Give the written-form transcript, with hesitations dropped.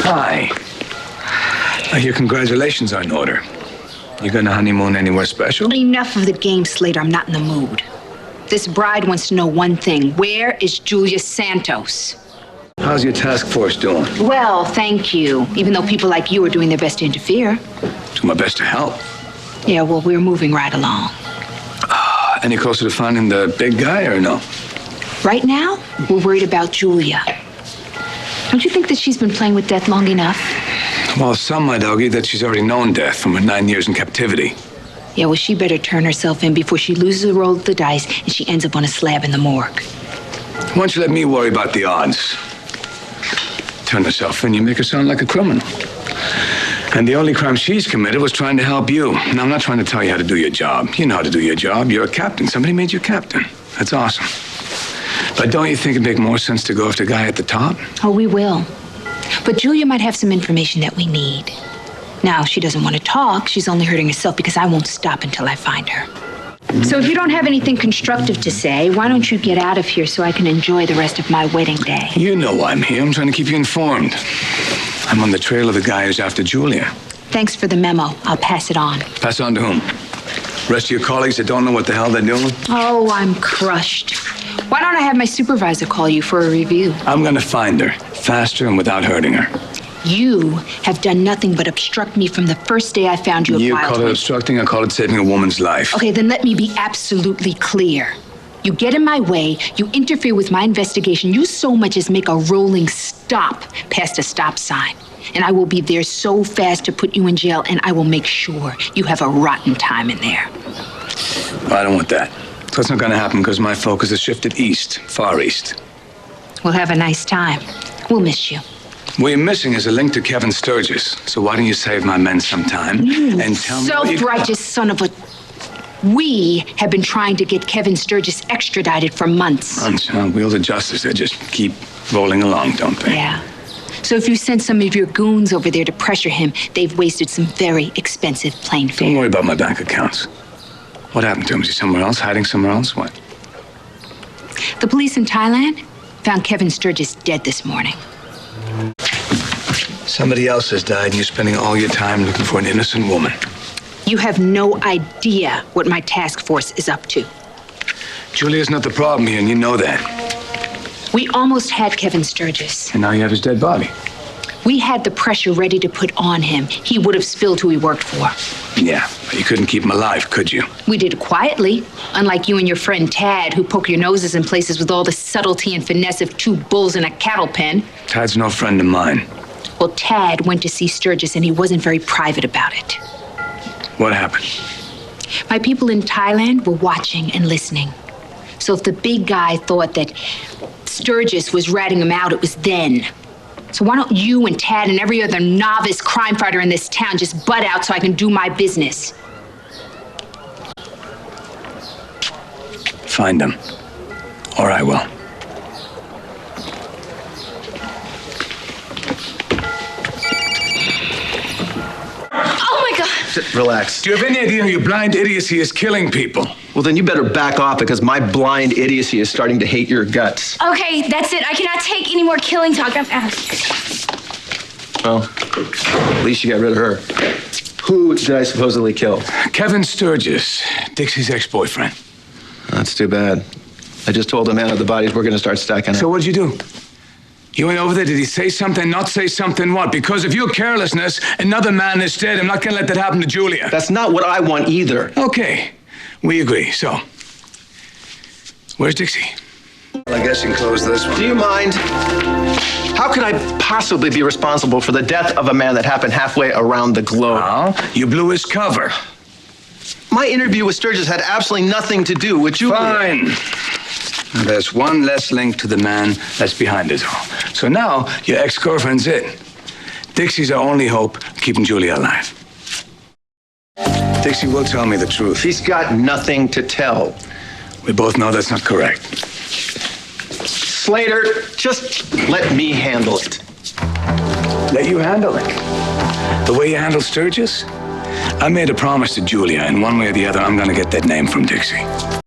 Hi. I hear congratulations are in order. You gonna honeymoon anywhere special? Enough of the game, Slater. I'm not in the mood. This bride wants to know one thing. Where is Julia Santos? How's your task force doing? Well, thank you. Even though people like you are doing their best to interfere. Do my best to help. Yeah, well, we're moving right along. Any closer to finding the big guy or no? Right now, we're worried about Julia. Don't you think that she's been playing with death long enough? Well, some might argue that she's already known death from her 9 years in captivity. Yeah, well, she better turn herself in before she loses the roll of the dice and she ends up on a slab in the morgue. Why don't you let me worry about the odds? Turn herself in, you make her sound like a criminal. And the only crime she's committed was trying to help you. Now, I'm not trying to tell you how to do your job. You know how to do your job. You're a captain. Somebody made you captain. That's awesome. But don't you think it'd make more sense to go after the guy at the top? Oh, we will. But Julia might have some information that we need. Now, she doesn't want to talk. She's only hurting herself because I won't stop until I find her. So if you don't have anything constructive to say, why don't you get out of here so I can enjoy the rest of my wedding day? You know why I'm here. I'm trying to keep you informed. I'm on the trail of the guy who's after Julia. Thanks for the memo. I'll pass it on. Pass on to whom? Rest of your colleagues that don't know what the hell they're doing? Oh, I'm crushed. Why don't I have my supervisor call you for a review? I'm gonna find her, faster and without hurting her. You have done nothing but obstruct me from the first day I found you at You Wild call it West. obstructing, I call it saving a woman's life. Okay, then let me be absolutely clear. You get in my way, you interfere with my investigation, you so much as make a rolling stop past a stop sign. And I will be there so fast to put you in jail, and I will make sure you have a rotten time in there. I don't want that. So it's not gonna happen because my focus is shifted east, far east. We'll have a nice time. We'll miss you. What you're missing is a link to Kevin Sturgis. So why don't you save my men some time and tell me what you... Self-righteous son of a... We have been trying to get Kevin Sturgis extradited for months. Wheels of justice, they just keep rolling along, don't they? Yeah. So if you send some of your goons over there to pressure him, they've wasted some very expensive plane fare. Don't worry about my bank accounts. What happened to him? Is he somewhere else, hiding somewhere else? What? The police in Thailand found Kevin Sturgis dead this morning. Somebody else has died and you're spending all your time looking for an innocent woman. You have no idea what my task force is up to. Julia's not the problem here, and you know that. We almost had Kevin Sturgis. And now you have his dead body. We had the pressure ready to put on him. He would have spilled who he worked for. Yeah, but you couldn't keep him alive, could you? We did it quietly, unlike you and your friend Tad, who poke your noses in places with all the subtlety and finesse of two bulls in a cattle pen. Tad's no friend of mine. Well, Tad went to see Sturgis, and he wasn't very private about it. What happened? My people in Thailand were watching and listening. So if the big guy thought that Sturgis was ratting him out, it was then. So why don't you and Tad and every other novice crime fighter in this town just butt out so I can do my business? Find him. Or I will. Oh my God! Relax. Do you have any idea your blind idiocy is killing people? Well, then you better back off because my blind idiocy is starting to hate your guts. Okay, that's it. I cannot take any more killing talk. Well, at least you got rid of her. Who did I supposedly kill? Kevin Sturgis, Dixie's ex-boyfriend. That's too bad. I just told the man of the bodies we're going to start stacking up. So what'd you do? You went over there, did he say something, not say something, what? Because of your carelessness, another man is dead. I'm not gonna let that happen to Julia. That's not what I want either. Okay, we agree. So, where's Dixie? Well, I guess you can close this one. Do you mind? How could I possibly be responsible for the death of a man that happened halfway around the globe? Oh, you blew his cover. My interview with Sturgis had absolutely nothing to do with Julia. Fine. Now, there's one less link to the man that's behind it all. So now, your ex-girlfriend's it. Dixie's our only hope of keeping Julia alive. Dixie will tell me the truth. She's got nothing to tell. We both know that's not correct. Slater, just let me handle it. Let you handle it. The way you handle Sturgis? I made a promise to Julia, and one way or the other, I'm gonna get that name from Dixie.